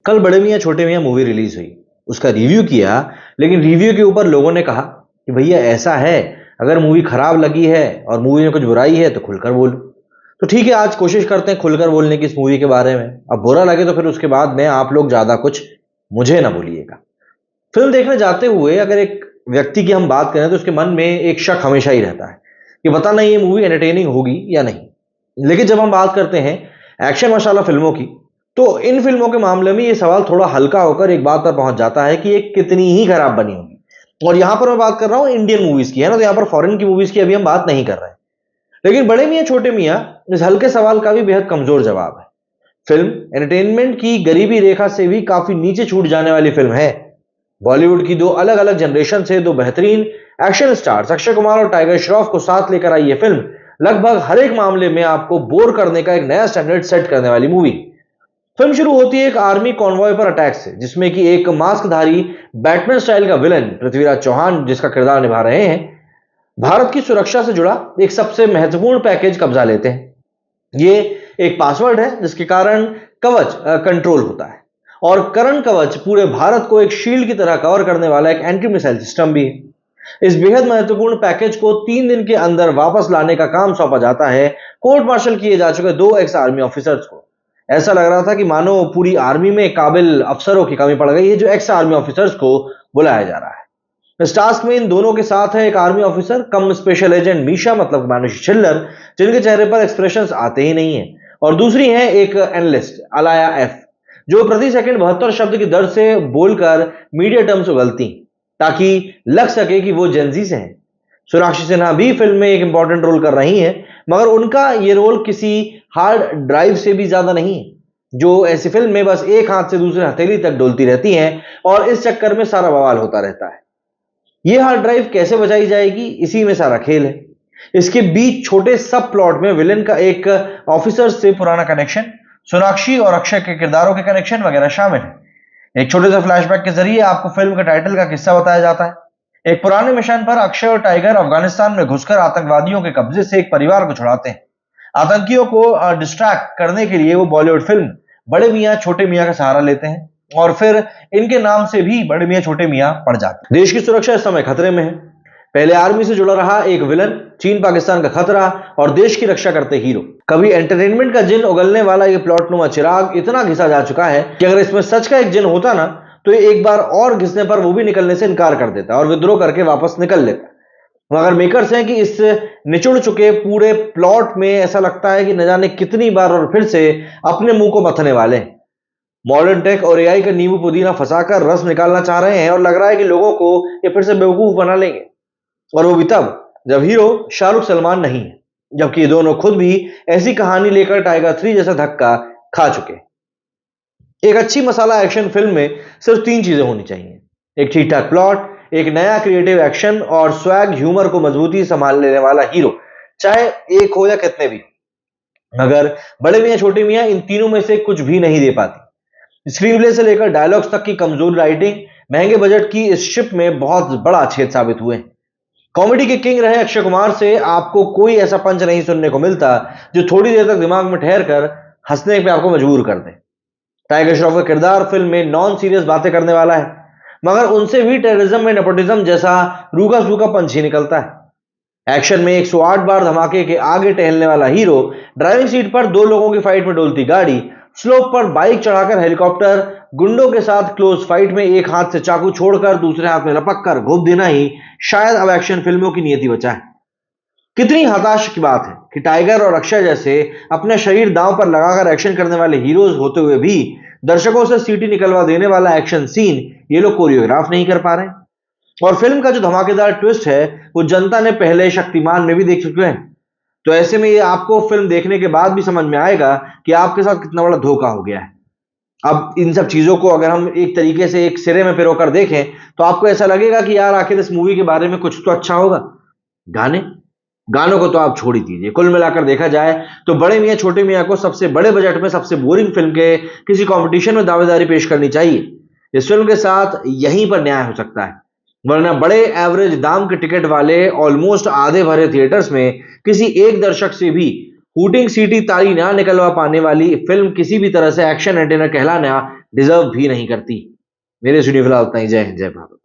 कल बड़े मियाँ छोटे मियाँ मूवी रिलीज हुई। उसका रिव्यू किया, लेकिन रिव्यू के ऊपर लोगों ने कहा कि भैया ऐसा है, अगर मूवी खराब लगी है और मूवी में कुछ बुराई है तो खुलकर बोलो। तो ठीक है, आज कोशिश करते हैं खुलकर बोलने की इस मूवी के बारे में। अब बुरा लगे तो फिर उसके बाद में आप लोग ज्यादा कुछ मुझे ना बोलिएगा। फिल्म देखने जाते हुए अगर एक व्यक्ति की हम बात करें तो उसके मन में एक शक हमेशा ही रहता है कि पता नहीं ये मूवी एंटरटेनिंग होगी या नहीं। लेकिन जब हम बात करते हैं एक्शन मसाला फिल्मों की, तो इन फिल्मों के मामले में ये सवाल थोड़ा हल्का होकर एक बात पर पहुंच जाता है कि ये कितनी ही खराब बनी होगी। और यहां पर मैं बात कर रहा हूं इंडियन मूवीज की, है ना, तो यहां पर फॉरेन की मूवीज की अभी हम बात नहीं कर रहे हैं। लेकिन बड़े मियाँ छोटे मियाँ इस हल्के सवाल का भी बेहद कमजोर जवाब है। फिल्म एंटरटेनमेंट की गरीबी रेखा से भी काफी नीचे छूट जाने वाली फिल्म है। बॉलीवुड की दो अलग अलग जनरेशन से दो बेहतरीन एक्शन स्टार्स अक्षय कुमार और टाइगर श्रॉफ को साथ लेकर आई ये फिल्म लगभग हर एक मामले में आपको बोर करने का एक नया स्टैंडर्ड सेट करने वाली मूवी। फिल्म शुरू होती है एक आर्मी कॉन्वॉय पर अटैक से, जिसमें कि एक मास्कधारी बैटमैन स्टाइल का विलन पृथ्वीराज चौहान, जिसका किरदार निभा रहे हैं, भारत की सुरक्षा से जुड़ा एक सबसे महत्वपूर्ण पैकेज कब्जा लेते हैं। ये एक पासवर्ड है जिसके कारण कवच कंट्रोल होता है, और करण कवच पूरे भारत को एक शील्ड की तरह कवर करने वाला एक एंटी मिसाइल सिस्टम भी है। इस बेहद महत्वपूर्ण पैकेज को 3 दिन के अंदर वापस लाने का काम सौंपा जाता है कोर्ट मार्शल किए जा चुके 2 एक्स आर्मी ऑफिसर्स को। ऐसा लग रहा था कि मानो पूरी आर्मी में काबिल अफसरों की कमी पड़ गई है, जो एक्स आर्मी ऑफिसर्स को बुलाया जा रहा है। इस टास्क में इन दोनों के साथ है एक आर्मी ऑफिसर कम स्पेशल एजेंट मीशा, मतलब मानुषी छिल्लर, जिनके चेहरे पर एक्सप्रेशंस आते ही नहीं है, और दूसरी है एक एनालिस्ट अलाया एफ, जो प्रति सेकंड 72 शब्द की दर से बोलकर मीडिया टर्म्स उगलती ताकि लग सके कि वो जेनजी से हैं। सोनाक्षी सिन्हा भी फिल्म में एक इंपॉर्टेंट रोल कर रही हैं, मगर उनका ये रोल किसी हार्ड ड्राइव से भी ज्यादा नहीं है, जो ऐसी फिल्म में बस एक हाथ से दूसरे हथेली तक डोलती रहती हैं और इस चक्कर में सारा बवाल होता रहता है। ये हार्ड ड्राइव कैसे बचाई जाएगी, इसी में सारा खेल है। इसके बीच छोटे सब प्लॉट में विलेन का एक ऑफिसर से पुराना कनेक्शन, सोनाक्षी और अक्षय के किरदारों के कनेक्शन वगैरह शामिल है। एक छोटे से फ्लैशबैक के जरिए आपको फिल्म के टाइटल का किस्सा बताया जाता है। एक पुराने मिशन पर अक्षय और टाइगर अफगानिस्तान में घुसकर आतंकवादियों के कब्जे से एक परिवार को छुड़ाते हैं। आतंकियों को डिस्ट्रैक्ट करने के लिए वो बॉलीवुड फिल्म बड़े मियाँ छोटे मियाँ का सहारा लेते हैं, और फिर इनके नाम से भी बड़े मियाँ छोटे मियाँ पड़ जाते हैं। देश की सुरक्षा इस समय खतरे में है। पहले आर्मी से जुड़ा रहा एक विलन, चीन पाकिस्तान का खतरा, और देश की रक्षा करते हीरो। कभी एंटरटेनमेंट का जिन उगलने वाला ये प्लॉटनुमा चिराग इतना घिसा जा चुका है कि अगर इसमें सच का एक जिन होता ना, तो ये एक बार और घिसने पर वो भी निकलने से इनकार कर देता और विद्रोह करके वापस निकल लेता। मगर मेकर्स हैं कि इस निचुड़ चुके पूरे प्लॉट में ऐसा लगता है कि न जाने कितनी बार और फिर से अपने मुंह को मथने वाले हैं। मॉडर्न टेक और एआई का नींबू पुदीना फंसाकर रस निकालना चाह रहे हैं, और लग रहा है कि लोगों को ये फिर से बेवकूफ बना लेंगे, और वो भी तब जब हीरो शाहरुख सलमान नहीं है, जबकि ये दोनों खुद भी ऐसी कहानी लेकर टाइगर 3 जैसा धक्का खा चुके। एक अच्छी मसाला एक्शन फिल्म में सिर्फ 3 चीजें होनी चाहिए: एक ठीक ठाक प्लॉट, एक नया क्रिएटिव एक्शन, और स्वैग ह्यूमर को मजबूती संभाल लेने वाला हीरो, चाहे एक हो या कितने भी। मगर बड़े मियाँ छोटे मियाँ इन तीनों में से कुछ भी नहीं दे पाती। स्क्रीन प्ले से लेकर डायलॉग्स तक की कमजोर राइटिंग महंगे बजट की इस शिप में बहुत बड़ा छेद साबित हुए। कॉमेडी के किंग रहे अक्षय कुमार से आपको कोई ऐसा पंच नहीं सुनने को मिलता जो थोड़ी देर तक दिमाग में ठहर कर हंसने पे आपको मजबूर कर दे। टाइगर श्रॉफ का किरदार फिल्म में नॉन सीरियस बातें करने वाला है, मगर उनसे भी टेररिज्म में नेपोटिज्म जैसा रूखा सूखा पंच ही निकलता है। एक्शन में 108 बार धमाके के आगे टहलने वाला हीरो ड्राइविंग सीट पर 2 लोगों की फाइट में डोलती गाड़ी, स्लोप पर बाइक चढ़ाकर हेलीकॉप्टर, गुंडों के साथ क्लोज फाइट में एक हाथ से चाकू छोड़कर दूसरे हाथ में लपक कर घोप देना ही शायद अब एक्शन फिल्मों की नियति बचा है। कितनी हताश की बात है कि टाइगर और अक्षय जैसे अपने शरीर दांव पर लगाकर एक्शन करने वाले हीरोज होते हुए भी दर्शकों से सीटी निकलवा देने वाला एक्शन सीन ये लोग कोरियोग्राफ नहीं कर पा रहे। और फिल्म का जो धमाकेदार ट्विस्ट है वो जनता ने पहले शक्तिमान में भी देख चुके हैं। तो ऐसे में ये आपको फिल्म देखने के बाद भी समझ में आएगा कि आपके साथ कितना बड़ा धोखा हो गया है। अब इन सब चीजों को अगर हम एक तरीके से एक सिरे में पिरोकर देखें तो आपको ऐसा लगेगा कि यार आखिर इस मूवी के बारे में कुछ तो अच्छा होगा। गानों को तो आप छोड़ ही दीजिए। कुल मिलाकर देखा जाए तो बड़े मियाँ छोटे मियाँ को सबसे बड़े बजट में सबसे बोरिंग फिल्म के किसी कंपटीशन में दावेदारी पेश करनी चाहिए। इस फिल्म के साथ यहीं पर न्याय हो सकता है, वरना बड़े एवरेज दाम के टिकट वाले ऑलमोस्ट आधे भरे थिएटर्स में किसी एक दर्शक से भी हूटिंग सीटी ताली ना निकलवा पाने वाली फिल्म किसी भी तरह से एक्शन एंटेनर कहलाना डिजर्व भी नहीं करती। मेरे स्टूडियो फिलहाल उतना ही। जय हिंद, जय भारत।